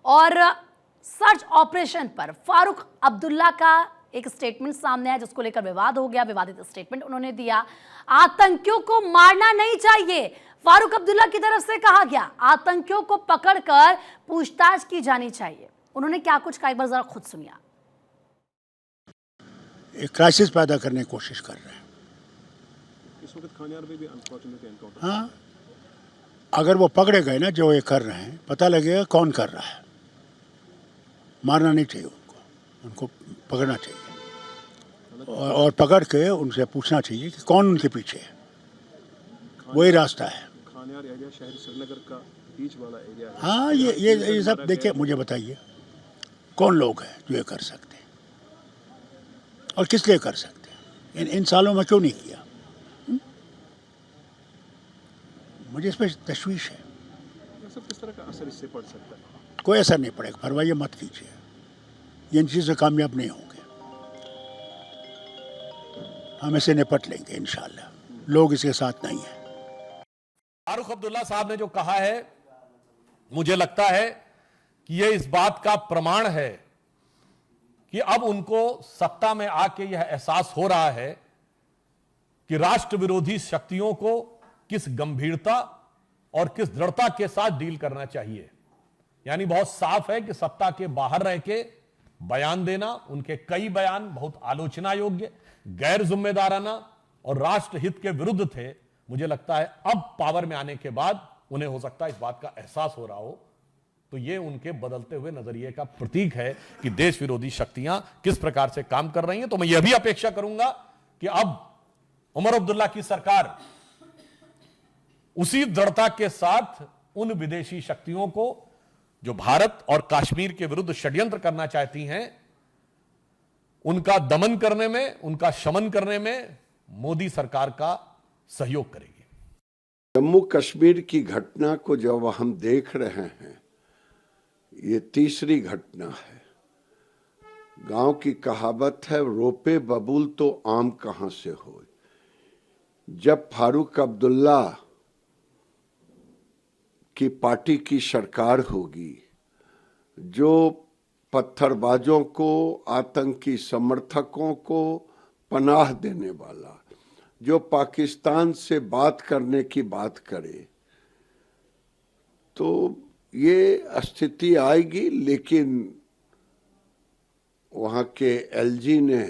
और search operation पर फारूक अब्दुल्ला का एक स्टेटमेंट सामने आया जिसको लेकर विवाद हो गया। विवादित स्टेटमेंट उन्होंने दिया। आतंकियों को मारना नहीं चाहिए, फारूक अब्दुल्ला की तरफ से कहा गया। आतंकियों को पकड़कर पूछताछ की जानी चाहिए। उन्होंने क्या कुछ कहा, एक बार जरा खुद सुनिए। एक क्राइसिस पैदा करने की कोशिश कर रहे हैं। इस वक्त खानियार में भी अनफॉर्चुनेटली एनकाउंटर। हाँ, अगर वो पकड़े गए ना जो ये कर रहे हैं, पता लगेगा कौन कर रहा है। मारना नहीं चाहिए उनको पकड़ना चाहिए और पकड़ के उनसे पूछना चाहिए कि कौन उनके पीछे है। वही रास्ता है। खानियार एरिया शहर श्रीनगर का बीच वाला एरिया है। हाँ, ये सब देखिए, मुझे बताइए कौन लोग हैं जो ये कर सकते हैं और किस लिए कर सकते हैं। इन सालों में क्यों नहीं किया? मुझे इस पर तशवीश है। सब किस तरह का असर इससे पड़ सकता है? कोई असर नहीं पड़ेगा, परवाह मत कीजिए। ये इन चीज़ों से कामयाब नहीं होंगे। हम इसे निपट लेंगे इंशाल्लाह। लोग इसके साथ नहीं हैं। फारूक अब्दुल्ला साहब ने जो कहा है, मुझे लगता है कि यह इस बात का प्रमाण है कि अब उनको सत्ता में आके यह एहसास हो रहा है कि राष्ट्र विरोधी शक्तियों को किस गंभीरता और किस दृढ़ता के साथ डील करना चाहिए। यानी बहुत साफ है कि सत्ता के बाहर रह के बयान देना, उनके कई बयान बहुत आलोचना योग्य, गैर जिम्मेदाराना और राष्ट्र हित के विरुद्ध थे। मुझे लगता है अब पावर में आने के बाद उन्हें हो सकता है इस बात का एहसास हो रहा हो। तो यह उनके बदलते हुए नजरिए का प्रतीक है कि देश विरोधी शक्तियां किस प्रकार से काम कर रही हैं। तो मैं यह भी अपेक्षा करूंगा कि अब उमर अब्दुल्ला की सरकार उसी दृढ़ता के साथ उन विदेशी शक्तियों को जो भारत और कश्मीर के विरुद्ध षड्यंत्र करना चाहती हैं, उनका दमन करने में, उनका शमन करने में मोदी सरकार का सहयोग करेगी। जम्मू कश्मीर की घटना को जब हम देख रहे हैं, ये तीसरी घटना है। गांव की कहावत है, रोपे बबूल तो आम कहां से हो। जब फारूक अब्दुल्ला की पार्टी की सरकार होगी, जो पत्थरबाजों को, आतंकी समर्थकों को पनाह देने वाला, जो पाकिस्तान से बात करने की बात करे, तो ये स्थिति आएगी। लेकिन वहाँ के एलजी ने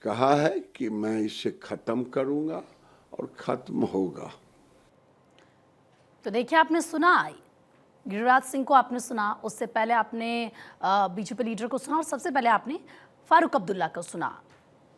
कहा है कि मैं इसे खत्म करूंगा और खत्म होगा। तो देखिए, आपने सुना गिरिराज सिंह को, आपने सुना, उससे पहले आपने बीजेपी लीडर को सुना और सबसे पहले आपने फारूक अब्दुल्ला को सुना।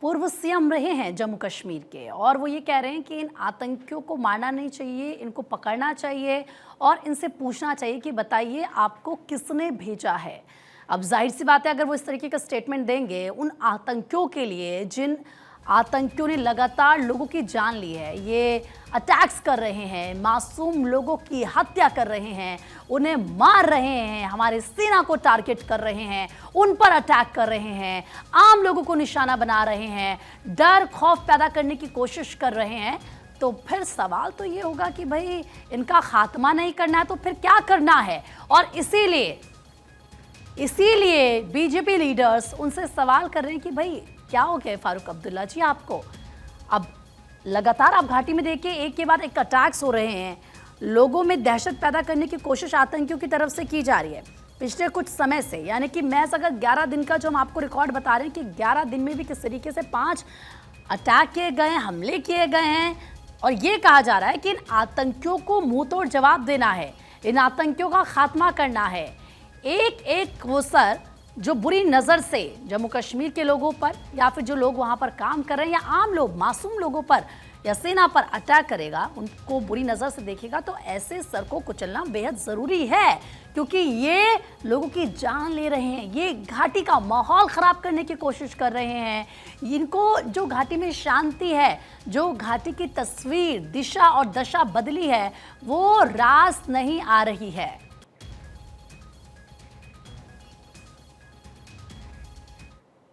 पूर्व सीएम रहे हैं जम्मू कश्मीर के और वो ये कह रहे हैं कि इन आतंकियों को मारना नहीं चाहिए, इनको पकड़ना चाहिए और इनसे पूछना चाहिए कि बताइए आपको किसने भेजा है। अब जाहिर सी बात है, अगर वो इस तरीके का स्टेटमेंट देंगे उन आतंकियों के लिए जिन आतंकियों ने लगातार लोगों की जान ली है, ये अटैक्स कर रहे हैं, मासूम लोगों की हत्या कर रहे हैं, उन्हें मार रहे हैं, हमारे सेना को टारगेट कर रहे हैं, उन पर अटैक कर रहे हैं, आम लोगों को निशाना बना रहे हैं, डर खौफ पैदा करने की कोशिश कर रहे हैं, तो फिर सवाल तो ये होगा कि भाई इनका खात्मा नहीं करना है तो फिर क्या करना है। और इसीलिए बीजेपी लीडर्स उनसे सवाल कर रहे हैं कि भाई क्या हो गया फारूक अब्दुल्ला जी आपको। अब लगातार आप घाटी में देखिए, एक के बाद एक अटैक्स हो रहे हैं, लोगों में दहशत पैदा करने की कोशिश आतंकियों की तरफ से की जा रही है पिछले कुछ समय से। यानी कि मैं अगर 11 दिन का जो हम आपको रिकॉर्ड बता रहे हैं कि 11 दिन में भी किस तरीके से 5 अटैक किए गए हैं, हमले किए गए हैं और ये कहा जा रहा है कि इन आतंकियों को मुंह तोड़ जवाब देना है, इन आतंकियों का खात्मा करना है। एक एक वो सर जो बुरी नज़र से जम्मू कश्मीर के लोगों पर या फिर जो लोग वहाँ पर काम कर रहे हैं या आम लोग, मासूम लोगों पर या सेना पर अटैक करेगा, उनको बुरी नज़र से देखेगा, तो ऐसे सर को कुचलना बेहद ज़रूरी है, क्योंकि ये लोगों की जान ले रहे हैं, ये घाटी का माहौल ख़राब करने की कोशिश कर रहे हैं। इनको जो घाटी में शांति है, जो घाटी की तस्वीर, दिशा और दशा बदली है, वो रास नहीं आ रही है।